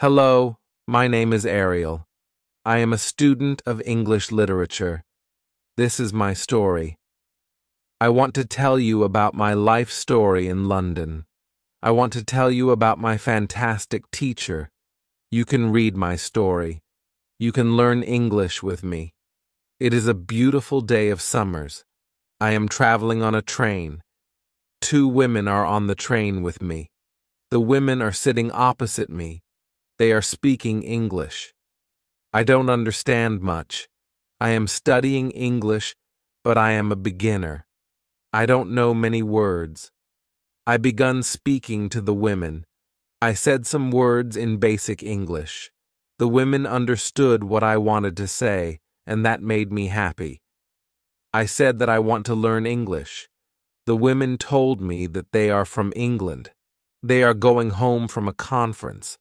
Hello, my name is Ariel. I am a student of English literature. This is my story. I want to tell you about my life story in London. I want to tell you about my fantastic teacher. You can read my story. You can learn English with me. It is a beautiful day of summers. I am traveling on a train. 2 women are on the train with me. The women are sitting opposite me. They are speaking English. I don't understand much. I am studying English, but I am a beginner. I don't know many words. I begun speaking to the women. I said some words in basic English. The women understood what I wanted to say, and that made me happy. I said that I want to learn English. The women told me that they are from England. They are going home from a conference.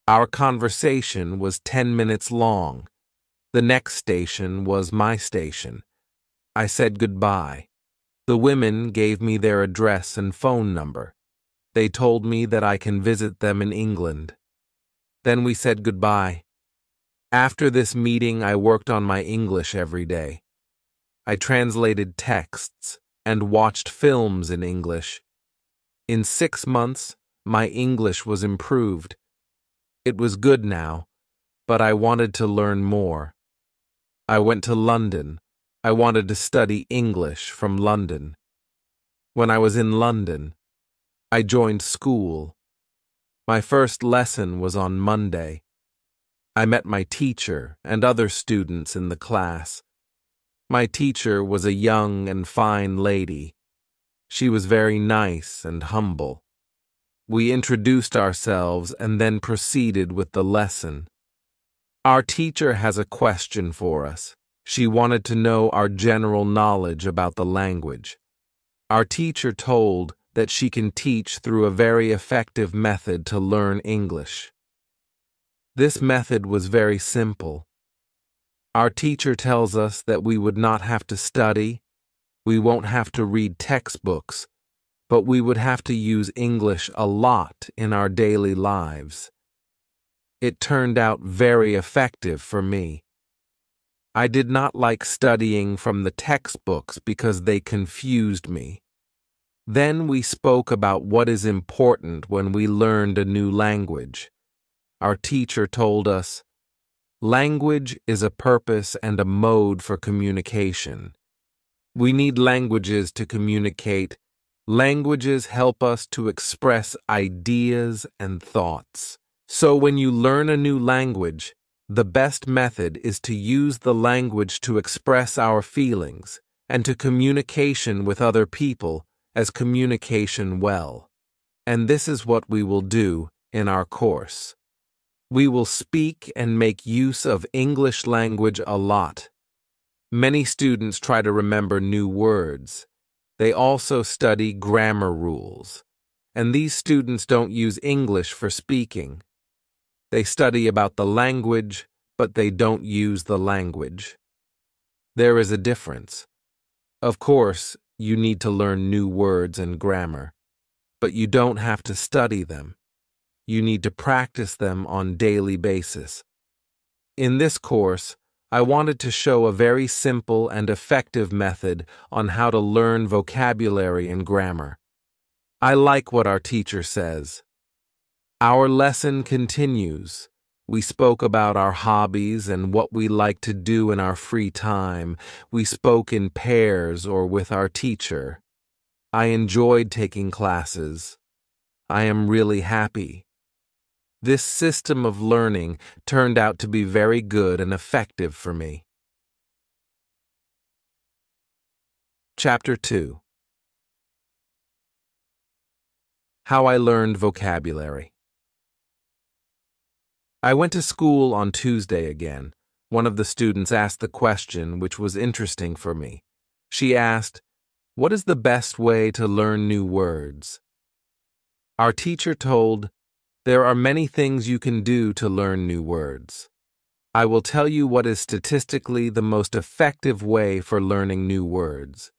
Our conversation was 10 minutes long. The next station was my station. I said goodbye. The women gave me their address and phone number. They told me that I can visit them in England. Then we said goodbye. After this meeting, I worked on my English every day. I translated texts and watched films in English. In 6 months, my English was improved. It was good now, but I wanted to learn more. I went to London. I wanted to study English from London. When I was in London, I joined school. My first lesson was on Monday. I met my teacher and other students in the class. My teacher was a young and fine lady. She was very nice and humble. We introduced ourselves and then proceeded with the lesson. Our teacher has a question for us. She wanted to know our general knowledge about the language. Our teacher told that she can teach through a very effective method to learn English. This method was very simple. Our teacher tells us that we would not have to study, we won't have to read textbooks, but we would have to use English a lot in our daily lives. It turned out very effective for me. I did not like studying from the textbooks because they confused me. Then we spoke about what is important when we learned a new language. Our teacher told us, language is a purpose and a mode for communication. We need languages to communicate. Languages help us to express ideas and thoughts. So when you learn a new language, the best method is to use the language to express our feelings and to communication with other people as communication well. And this is what we will do in our course. We will speak and make use of English language a lot. Many students try to remember new words. They also study grammar rules. And these students don't use English for speaking. They study about the language, but they don't use the language. There is a difference. Of course, you need to learn new words and grammar, but you don't have to study them. You need to practice them on a daily basis. In this course, I wanted to show a very simple and effective method on how to learn vocabulary and grammar. I like what our teacher says. Our lesson continues. We spoke about our hobbies and what we like to do in our free time. We spoke in pairs or with our teacher. I enjoyed taking classes. I am really happy. This system of learning turned out to be very good and effective for me. Chapter 2. How I learned vocabulary. I went to school on Tuesday again. One of the students asked the question which was interesting for me. She asked, "What is the best way to learn new words?" Our teacher told, "There are many things you can do to learn new words. I will tell you what is statistically the most effective way for learning new words.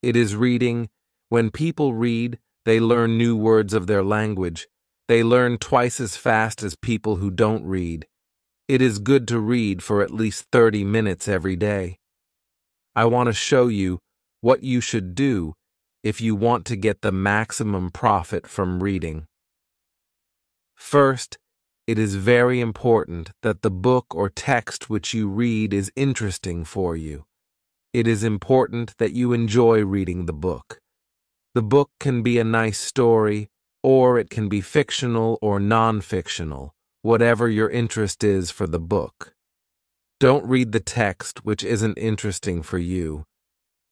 It is reading. When people read, they learn new words of their language, They learn twice as fast as people who don't read. It is good to read for at least 30 minutes every day. I want to show you what you should do if you want to get the maximum profit from reading. First, it is very important that the book or text which you read is interesting for you. It is important that you enjoy reading the book. The book can be a nice story, or it can be fictional or non-fictional, whatever your interest is for the book. Don't read the text which isn't interesting for you.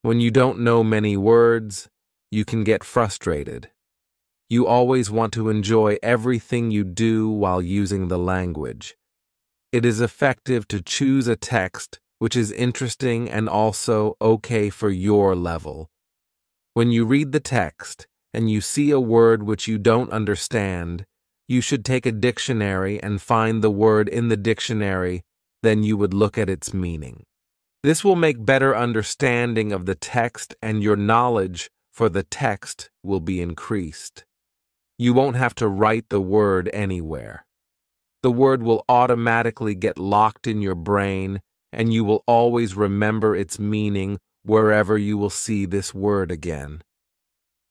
When you don't know many words, you can get frustrated. You always want to enjoy everything you do while using the language. It is effective to choose a text which is interesting and also okay for your level. When you read the text and you see a word which you don't understand, you should take a dictionary and find the word in the dictionary, then you would look at its meaning. This will make better understanding of the text, and your knowledge for the text will be increased. You won't have to write the word anywhere. The word will automatically get locked in your brain, and you will always remember its meaning wherever you will see this word again.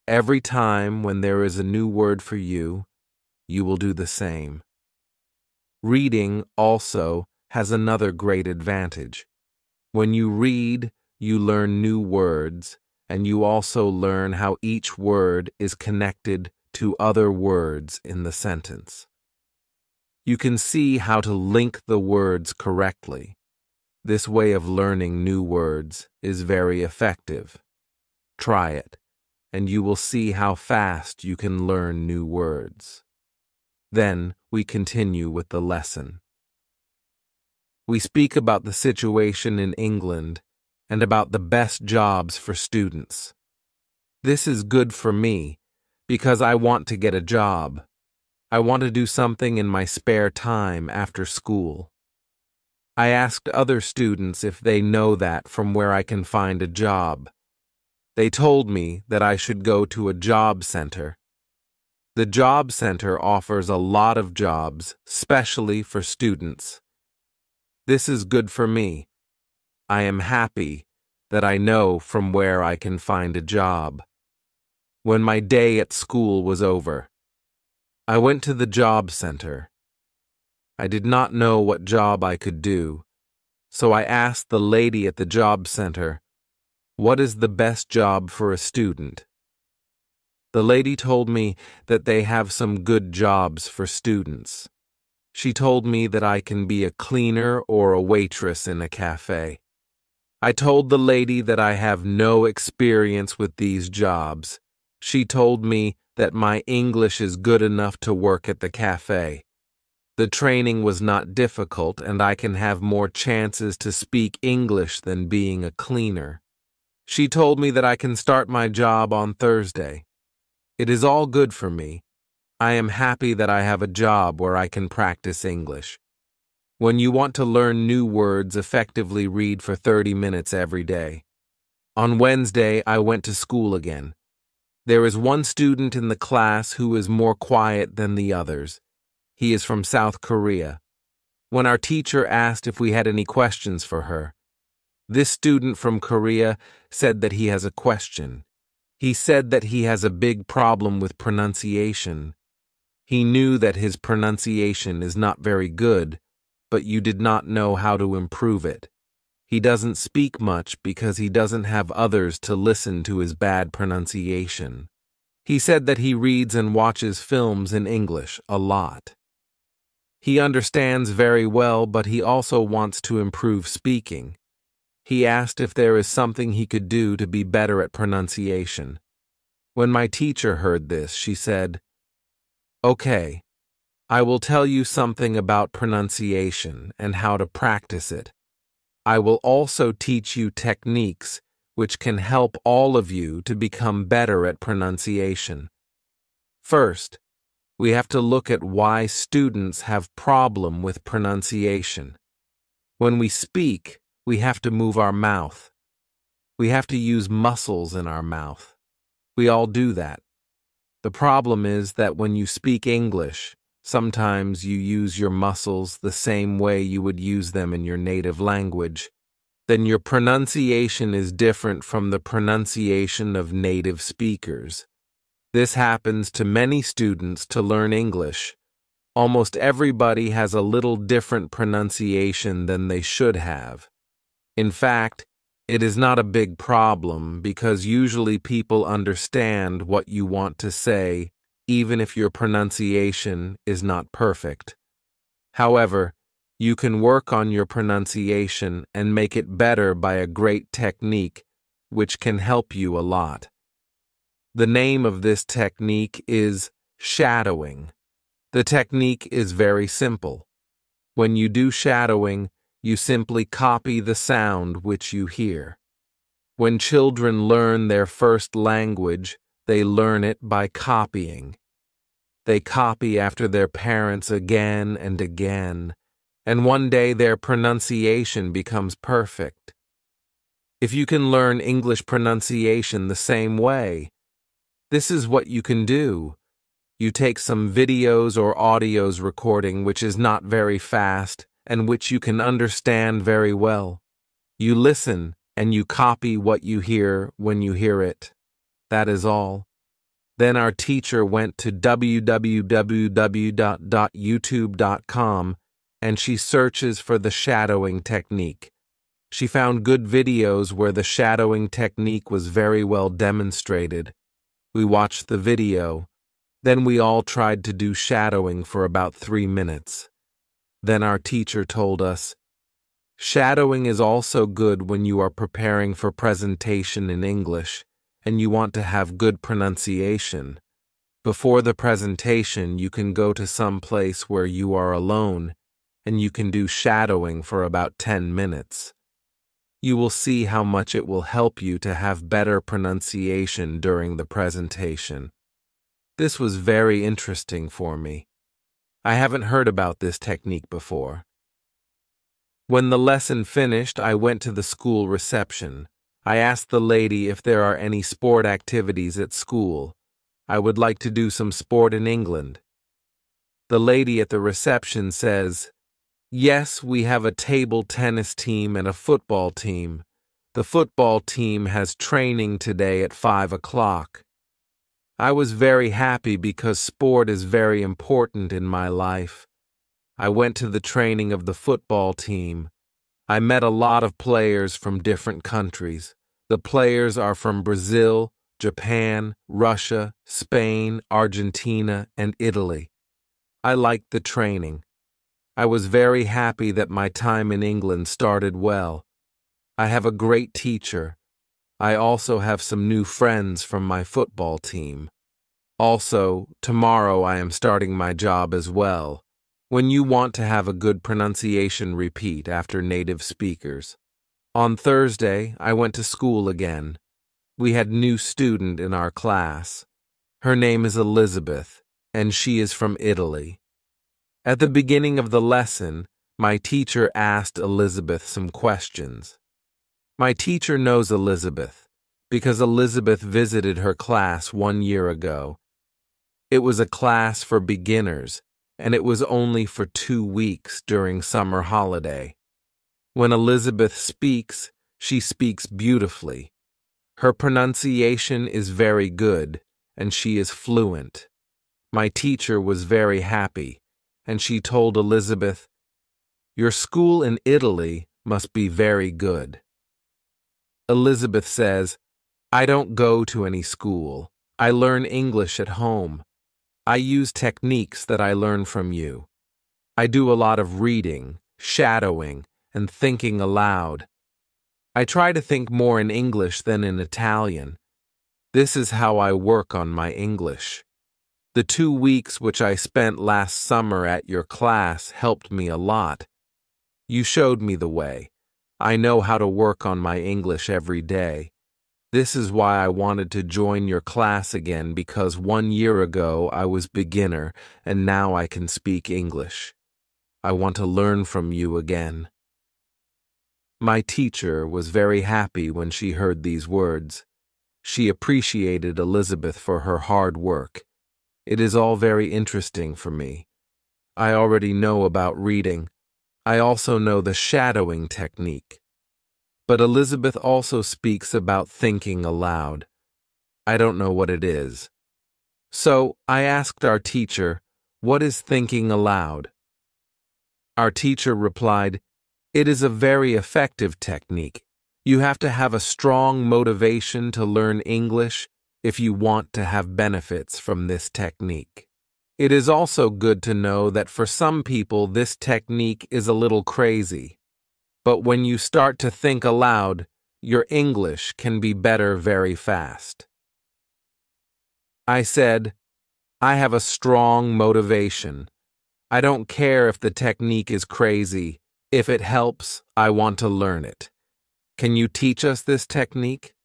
Every time when there is a new word for you, you will do the same. Reading also has another great advantage. When you read, you learn new words, and you also learn how each word is connected to other words in the sentence. You can see how to link the words correctly. This way of learning new words is very effective. Try it, and you will see how fast you can learn new words. Then we continue with the lesson. We speak about the situation in England and about the best jobs for students. This is good for me because I want to get a job. I want to do something in my spare time after school. I asked other students if they know that from where I can find a job. They told me that I should go to a job center. The job center offers a lot of jobs, especially for students. This is good for me. I am happy that I know from where I can find a job. When my day at school was over, I went to the job center. I did not know what job I could do, so I asked the lady at the job center, "What is the best job for a student?" The lady told me that they have some good jobs for students. She told me that I can be a cleaner or a waitress in a cafe. I told the lady that I have no experience with these jobs. She told me that my English is good enough to work at the cafe. The training was not difficult, and I can have more chances to speak English than being a cleaner. She told me that I can start my job on Thursday. It is all good for me. I am happy that I have a job where I can practice English. When you want to learn new words, effectively read for 30 minutes every day. On Wednesday, I went to school again. There is one student in the class who is more quiet than the others. He is from South Korea. When our teacher asked if we had any questions for her, this student from Korea said that he has a question. He said that he has a big problem with pronunciation. He knew that his pronunciation is not very good, but you did not know how to improve it. He doesn't speak much because he doesn't have others to listen to his bad pronunciation. He said that he reads and watches films in English a lot. He understands very well, but he also wants to improve speaking. He asked if there is something he could do to be better at pronunciation. When my teacher heard this, she said, "Okay, I will tell you something about pronunciation and how to practice it. I will also teach you techniques which can help all of you to become better at pronunciation. First, we have to look at why students have problem with pronunciation. When we speak, we have to move our mouth. We have to use muscles in our mouth. We all do that. The problem is that when you speak English, sometimes you use your muscles the same way you would use them in your native language. Then your pronunciation is different from the pronunciation of native speakers. This happens to many students to learn English. Almost everybody has a little different pronunciation than they should have. In fact, it is not a big problem because usually people understand what you want to say, even if your pronunciation is not perfect. However, you can work on your pronunciation and make it better by a great technique, which can help you a lot. The name of this technique is shadowing. The technique is very simple. When you do shadowing, you simply copy the sound which you hear. When children learn their first language, they learn it by copying. They copy after their parents again and again, and one day their pronunciation becomes perfect. If you can learn English pronunciation the same way, this is what you can do. You take some videos or audios recording which is not very fast and which you can understand very well. You listen and you copy what you hear when you hear it. That is all. Then our teacher went to www.youtube.com and she searches for the shadowing technique. She found good videos where the shadowing technique was very well demonstrated. We watched the video. Then we all tried to do shadowing for about 3 minutes. Then our teacher told us, shadowing is also good when you are preparing for presentation in English and you want to have good pronunciation. Before the presentation, you can go to some place where you are alone and you can do shadowing for about 10 minutes. You will see how much it will help you to have better pronunciation during the presentation. This was very interesting for me. I haven't heard about this technique before. When the lesson finished, I went to the school reception. I asked the lady if there are any sport activities at school. I would like to do some sport in England. The lady at the reception says, yes, we have a table tennis team and a football team. The football team has training today at 5 o'clock. I was very happy because sport is very important in my life. I went to the training of the football team. I met a lot of players from different countries. The players are from Brazil, Japan, Russia, Spain, Argentina, and Italy. I liked the training. I was very happy that my time in England started well. I have a great teacher. I also have some new friends from my football team. Also, tomorrow I am starting my job as well. When you want to have a good pronunciation, repeat after native speakers. On Thursday, I went to school again. We had a new student in our class. Her name is Elizabeth, and she is from Italy. At the beginning of the lesson, my teacher asked Elizabeth some questions. My teacher knows Elizabeth because Elizabeth visited her class 1 year ago. It was a class for beginners, and it was only for 2 weeks during summer holiday. When Elizabeth speaks, she speaks beautifully. Her pronunciation is very good, and she is fluent. My teacher was very happy, and she told Elizabeth, "Your school in Italy must be very good." Elizabeth says, "I don't go to any school. I learn English at home. I use techniques that I learn from you. I do a lot of reading, shadowing, and thinking aloud. I try to think more in English than in Italian. This is how I work on my English. The 2 weeks which I spent last summer at your class helped me a lot. You showed me the way. I know how to work on my English every day. This is why I wanted to join your class again, because 1 year ago I was beginner and now I can speak English. I want to learn from you again." My teacher was very happy when she heard these words. She appreciated Elizabeth for her hard work, It is all very interesting for me. I already know about reading. I also know the shadowing technique. But Elizabeth also speaks about thinking aloud. I don't know what it is. So I asked our teacher, "What is thinking aloud?" Our teacher replied, "It is a very effective technique. You have to have a strong motivation to learn English if you want to have benefits from this technique. It is also good to know that for some people this technique is a little crazy. But when you start to think aloud, your English can be better very fast." I said, "I have a strong motivation. I don't care if the technique is crazy. If it helps, I want to learn it. Can you teach us this technique?"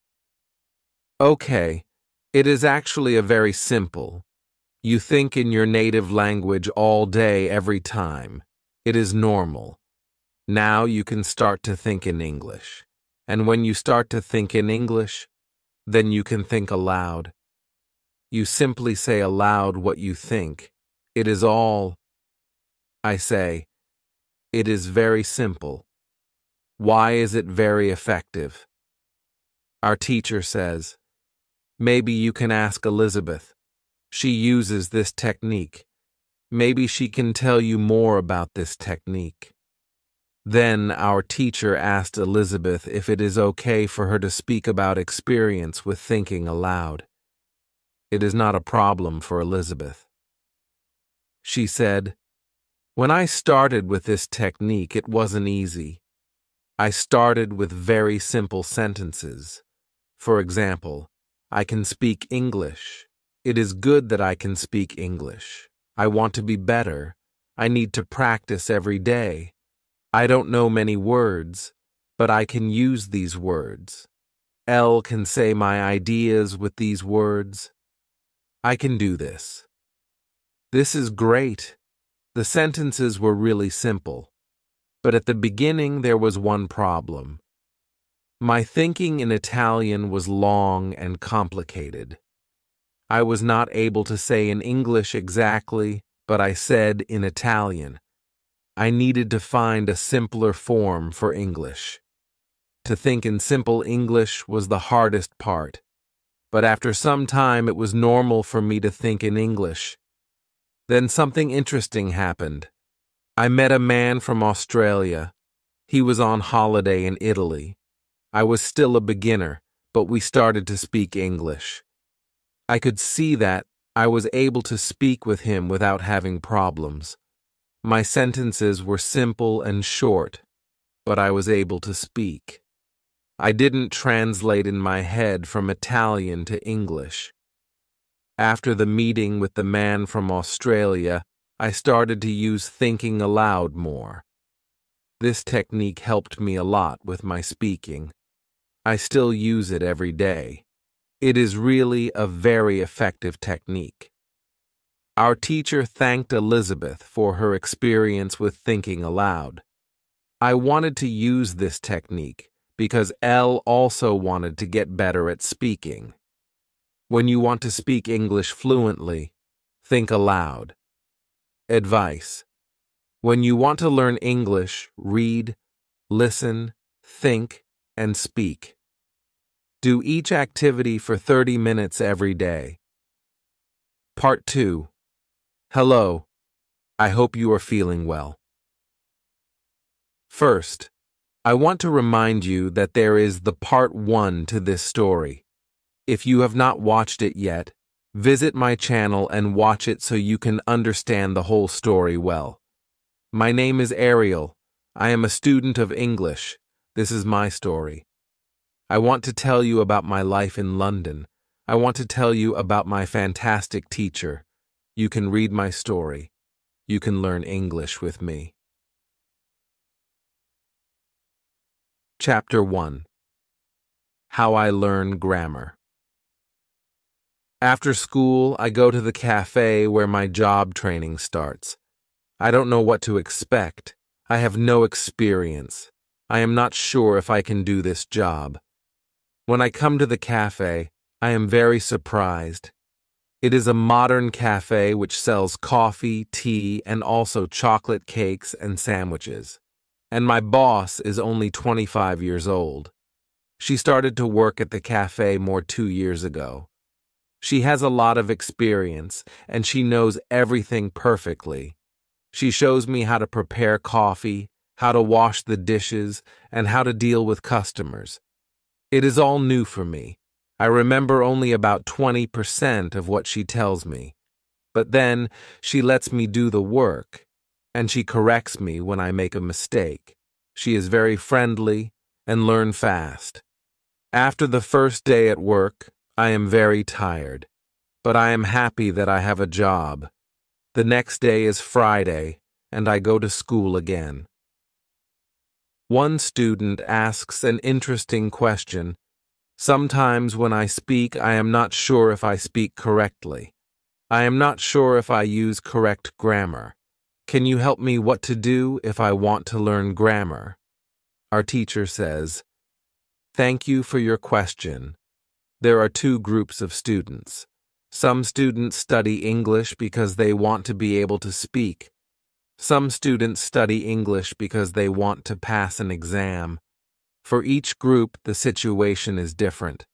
Okay, it is actually a very simple. You think in your native language all day, every time. It is normal. Now you can start to think in English. And when you start to think in English, then you can think aloud. You simply say aloud what you think. It is all. I say, it is very simple. Why is it very effective? Our teacher says, maybe you can ask Elizabeth. She uses this technique. Maybe she can tell you more about this technique. Then our teacher asked Elizabeth if it is okay for her to speak about experience with thinking aloud. It is not a problem for Elizabeth. She said, "When I started with this technique, it wasn't easy. I started with very simple sentences. For example, I can speak English. It is good that I can speak English. I want to be better. I need to practice every day. I don't know many words, but I can use these words. L can say my ideas with these words. I can do this. This is great." The sentences were really simple. But at the beginning there was one problem. My thinking in Italian was long and complicated. I was not able to say in English exactly, but I said in Italian. I needed to find a simpler form for English. To think in simple English was the hardest part, but after some time it was normal for me to think in English. Then something interesting happened. I met a man from Australia. He was on holiday in Italy. I was still a beginner, but we started to speak English. I could see that I was able to speak with him without having problems. My sentences were simple and short, but I was able to speak. I didn't translate in my head from Italian to English. After the meeting with the man from Australia, I started to use thinking aloud more. This technique helped me a lot with my speaking. I still use it every day. It is really a very effective technique. Our teacher thanked Elizabeth for her experience with thinking aloud. I wanted to use this technique because Elle also wanted to get better at speaking. When you want to speak English fluently, think aloud. Advice: when you want to learn English, read, listen, think, and speak. Do each activity for 30 minutes every day. Part 2. Hello. I hope you are feeling well. First, I want to remind you that there is the part 1 to this story. If you have not watched it yet, visit my channel and watch it so you can understand the whole story well. My name is Ariel. I am a student of English. This is my story. I want to tell you about my life in London. I want to tell you about my fantastic teacher. You can read my story. You can learn English with me. Chapter 1. How I Learn Grammar. After school, I go to the cafe where my job training starts. I don't know what to expect. I have no experience. I am not sure if I can do this job. When I come to the cafe, I am very surprised. It is a modern cafe which sells coffee, tea, and also chocolate cakes and sandwiches. And my boss is only 25 years old. She started to work at the cafe more 2 years ago. She has a lot of experience, and she knows everything perfectly. She shows me how to prepare coffee, how to wash the dishes, and how to deal with customers. It is all new for me. I remember only about 20% of what she tells me. But then she lets me do the work, and she corrects me when I make a mistake. She is very friendly and learn fast. After the first day at work, I am very tired, but I am happy that I have a job. The next day is Friday, and I go to school again. One student asks an interesting question. Sometimes when I speak, I am not sure if I speak correctly. I am not sure if I use correct grammar. Can you help me what to do if I want to learn grammar? Our teacher says, "Thank you for your question. There are two groups of students. Some students study English because they want to be able to speak. Some students study English because they want to pass an exam. For each group, the situation is different.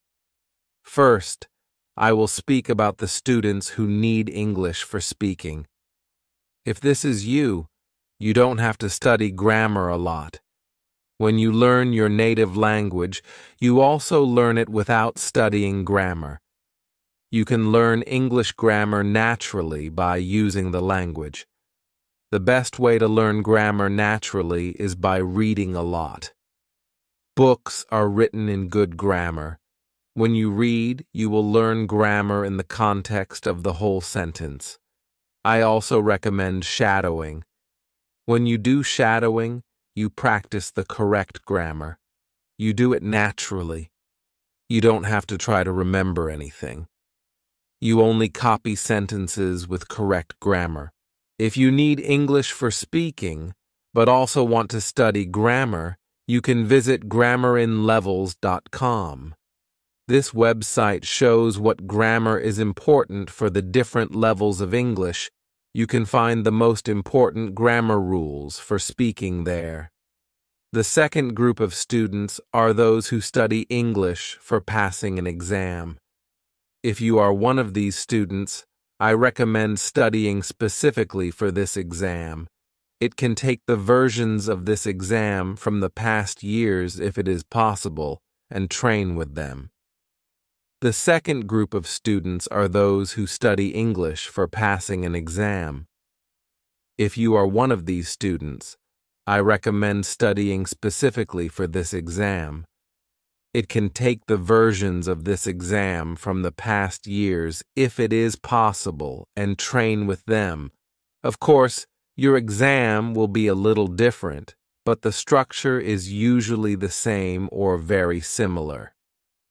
First, I will speak about the students who need English for speaking. If this is you, you don't have to study grammar a lot. When you learn your native language, you also learn it without studying grammar. You can learn English grammar naturally by using the language. The best way to learn grammar naturally is by reading a lot. Books are written in good grammar. When you read, you will learn grammar in the context of the whole sentence. I also recommend shadowing. When you do shadowing, you practice the correct grammar. You do it naturally. You don't have to try to remember anything. You only copy sentences with correct grammar. If you need English for speaking, but also want to study grammar, you can visit grammarinlevels.com. This website shows what grammar is important for the different levels of English. You can find the most important grammar rules for speaking there. The second group of students are those who study English for passing an exam. If you are one of these students, I recommend studying specifically for this exam. It can take the versions of this exam from the past years if it is possible, and train with them. The second group of students are those who study English for passing an exam. If you are one of these students, I recommend studying specifically for this exam. It can take the versions of this exam from the past years if it is possible and train with them. Of course, your exam will be a little different, but the structure is usually the same or very similar.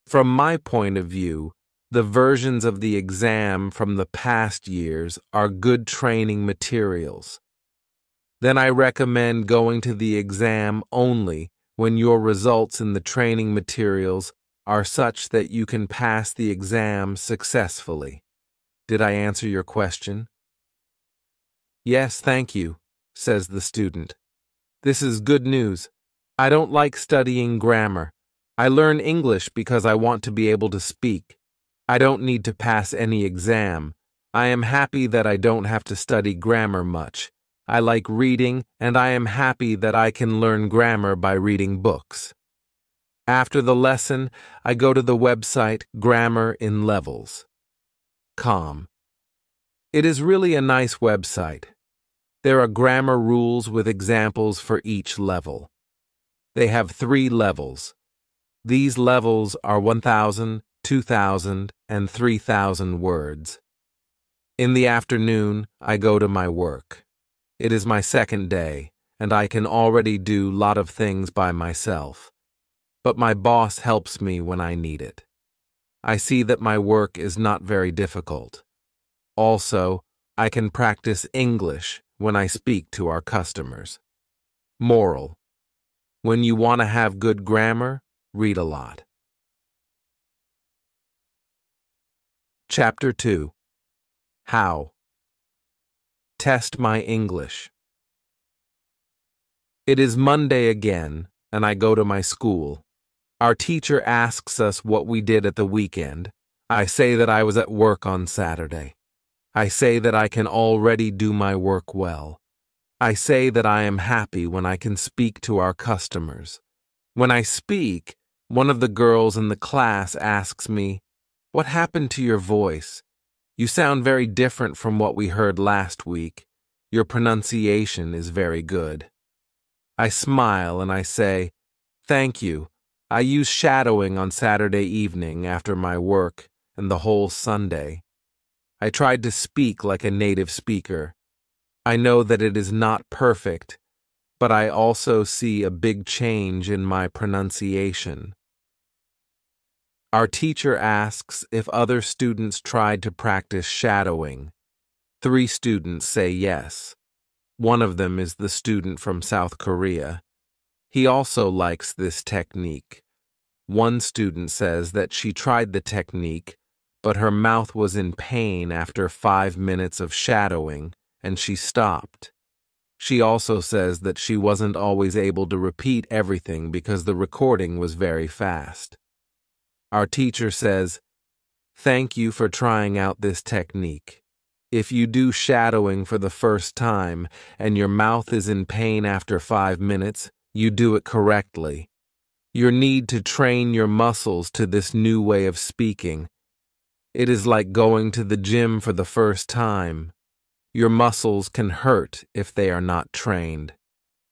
From my point of view, the versions of the exam from the past years are good training materials. Then I recommend going to the exam only when your results in the training materials are such that you can pass the exam successfully. Did I answer your question? Yes, thank you, says the student. This is good news. I don't like studying grammar. I learn English because I want to be able to speak. I don't need to pass any exam. I am happy that I don't have to study grammar much. I like reading, and I am happy that I can learn grammar by reading books. After the lesson, I go to the website grammarinlevels.com. It is really a nice website. There are grammar rules with examples for each level. They have 3 levels. These levels are 1,000, 2,000, and 3,000 words. In the afternoon, I go to my work. It is my second day, and I can already do a lot of things by myself. But my boss helps me when I need it. I see that my work is not very difficult. Also, I can practice English when I speak to our customers. Moral: when you want to have good grammar, read a lot. Chapter 2. How? Test my English. It is Monday again, and I go to my school. Our teacher asks us what we did at the weekend. I say that I was at work on Saturday. I say that I can already do my work well. I say that I am happy when I can speak to our customers. When I speak, one of the girls in the class asks me, "What happened to your voice? You sound very different from what we heard last week. Your pronunciation is very good." I smile and I say, "Thank you. I use shadowing on Saturday evening after my work and the whole Sunday. I tried to speak like a native speaker. I know that it is not perfect, but I also see a big change in my pronunciation." Our teacher asks if other students tried to practice shadowing. 3 students say yes. One of them is the student from South Korea. He also likes this technique. One student says that she tried the technique, but her mouth was in pain after 5 minutes of shadowing, and she stopped. She also says that she wasn't always able to repeat everything because the recording was very fast. Our teacher says, "Thank you for trying out this technique. If you do shadowing for the first time and your mouth is in pain after 5 minutes, you do it correctly. You need to train your muscles to this new way of speaking. It is like going to the gym for the first time. Your muscles can hurt if they are not trained.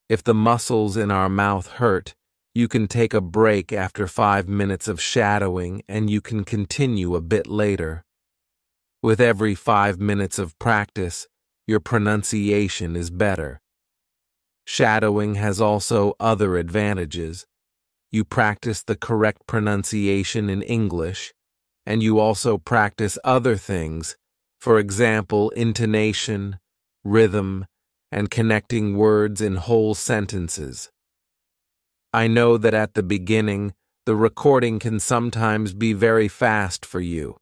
If the muscles in our mouth hurt, you can take a break after 5 minutes of shadowing and you can continue a bit later. With every 5 minutes of practice, your pronunciation is better." Shadowing has also other advantages. You practice the correct pronunciation in English, and you also practice other things, for example, intonation, rhythm, and connecting words in whole sentences. I know that at the beginning, the recording can sometimes be very fast for you.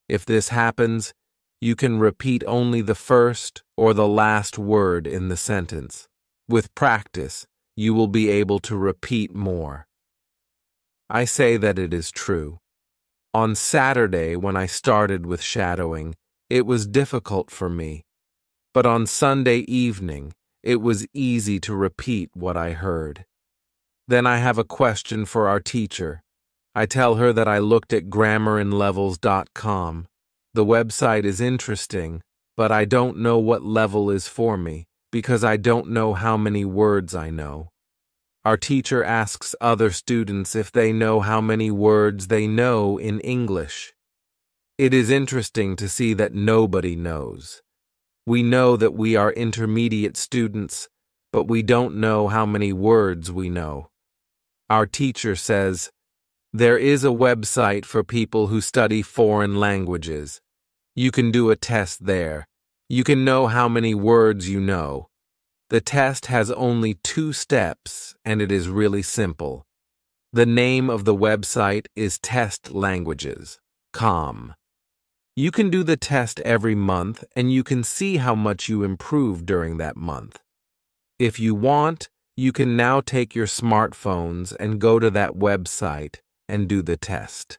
If this happens, you can repeat only the first or the last word in the sentence. With practice, you will be able to repeat more. I say that it is true. On Saturday, when I started with shadowing, it was difficult for me. But on Sunday evening, it was easy to repeat what I heard. Then I have a question for our teacher. I tell her that I looked at grammarinlevels.com. The website is interesting, but I don't know what level is for me because I don't know how many words I know. Our teacher asks other students if they know how many words they know in English. It is interesting to see that nobody knows. We know that we are intermediate students, but we don't know how many words we know. Our teacher says, "There is a website for people who study foreign languages. You can do a test there. You can know how many words you know. The test has only 2 steps, and it is really simple. The name of the website is testlanguages.com. You can do the test every month, and you can see how much you improve during that month. If you want, you can now take your smartphones and go to that website and do the test."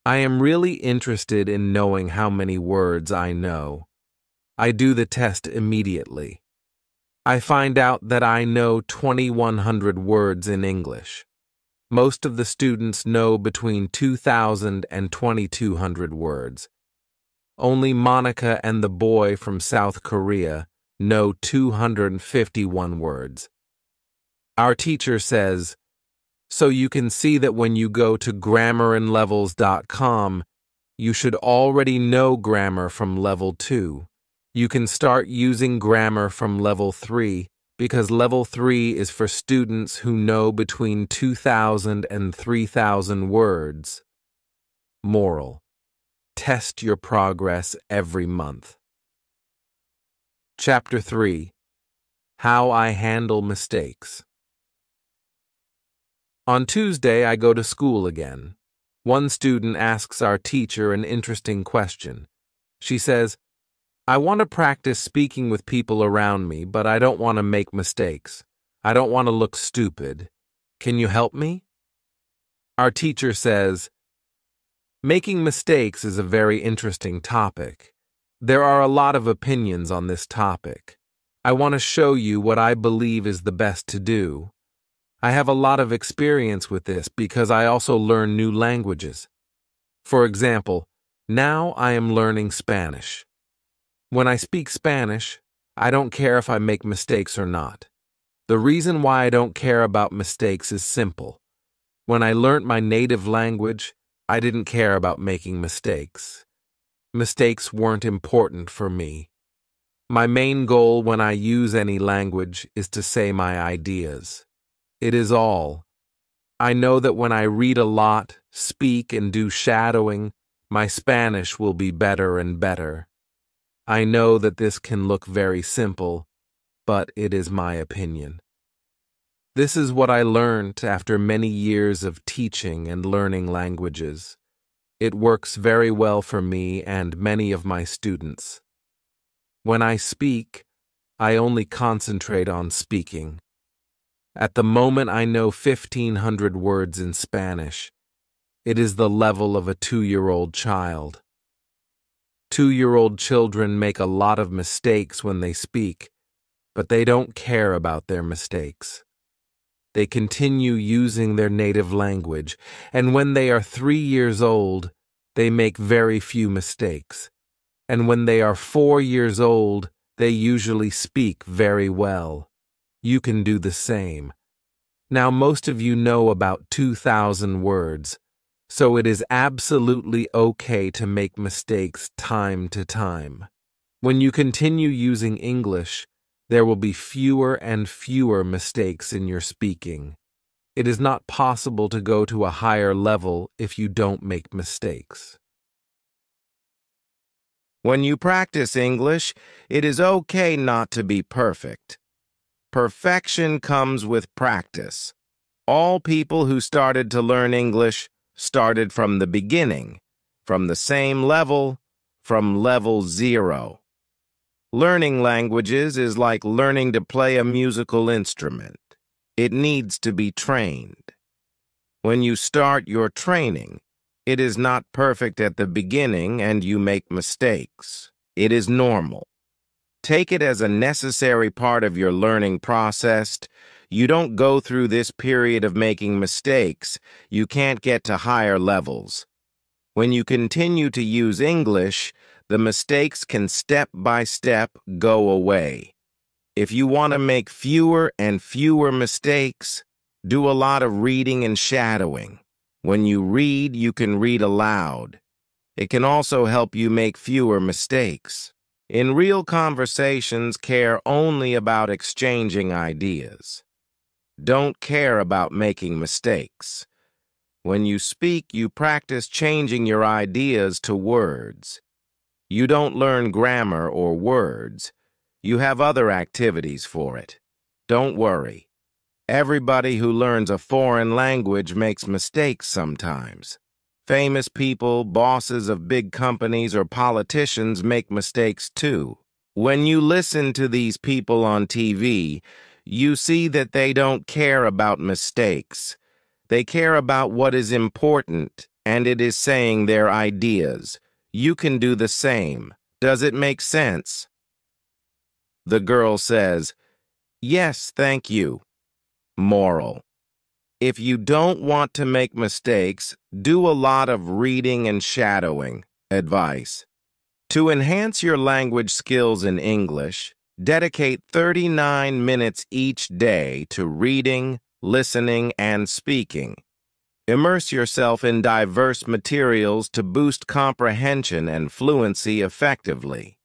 I am really interested in knowing how many words I know. I do the test immediately. I find out that I know 2,100 words in English. Most of the students know between 2,000 and 2,200 words. Only Monica and the boy from South Korea know 251 words. Our teacher says, "So you can see that when you go to grammarinlevels.com, you should already know grammar from level 2. You can start using grammar from level 3 because level 3 is for students who know between 2,000 and 3,000 words." Moral: test your progress every month. Chapter 3: How I Handle Mistakes. On Tuesday, I go to school again. One student asks our teacher an interesting question. She says, I want to practice speaking with people around me, but I don't want to make mistakes. I don't want to look stupid. Can you help me? Our teacher says, making mistakes is a very interesting topic. There are a lot of opinions on this topic. I want to show you what I believe is the best to do. I have a lot of experience with this because I also learn new languages. For example, now I am learning Spanish. When I speak Spanish, I don't care if I make mistakes or not. The reason why I don't care about mistakes is simple. When I learnt my native language, I didn't care about making mistakes. Mistakes weren't important for me. My main goal when I use any language is to say my ideas. It is all. I know that when I read a lot, speak, and do shadowing, my Spanish will be better and better. I know that this can look very simple, but it is my opinion. This is what I learned after many years of teaching and learning languages. It works very well for me and many of my students. When I speak, I only concentrate on speaking. At the moment I know 1,500 words in Spanish. It is the level of a 2-year-old child. 2-year-old children make a lot of mistakes when they speak, but they don't care about their mistakes. They continue using their native language, and when they are 3 years old, they make very few mistakes. And when they are 4 years old, they usually speak very well. You can do the same. Now, most of you know about 2,000 words, so it is absolutely okay to make mistakes time to time. When you continue using English, there will be fewer and fewer mistakes in your speaking. It is not possible to go to a higher level if you don't make mistakes. When you practice English, it is okay not to be perfect. Perfection comes with practice. All people who started to learn English started from the beginning, from the same level, from level 0. Learning languages is like learning to play a musical instrument. It needs to be trained. When you start your training, it is not perfect at the beginning and you make mistakes. It is normal. Take it as a necessary part of your learning process. You don't go through this period of making mistakes, you can't get to higher levels. When you continue to use English, the mistakes can step by step go away. If you want to make fewer and fewer mistakes, do a lot of reading and shadowing. When you read, you can read aloud. It can also help you make fewer mistakes. In real conversations, care only about exchanging ideas. Don't care about making mistakes. When you speak, you practice changing your ideas to words. You don't learn grammar or words. You have other activities for it. Don't worry. Everybody who learns a foreign language makes mistakes sometimes. Famous people, bosses of big companies, or politicians make mistakes too. When you listen to these people on TV, you see that they don't care about mistakes. They care about what is important, and it is saying their ideas. You can do the same. Does it make sense? The girl says, "Yes, thank you." Moral: if you don't want to make mistakes, do a lot of reading and shadowing. Advice: to enhance your language skills in English, dedicate 39 minutes each day to reading, listening, and speaking. Immerse yourself in diverse materials to boost comprehension and fluency effectively.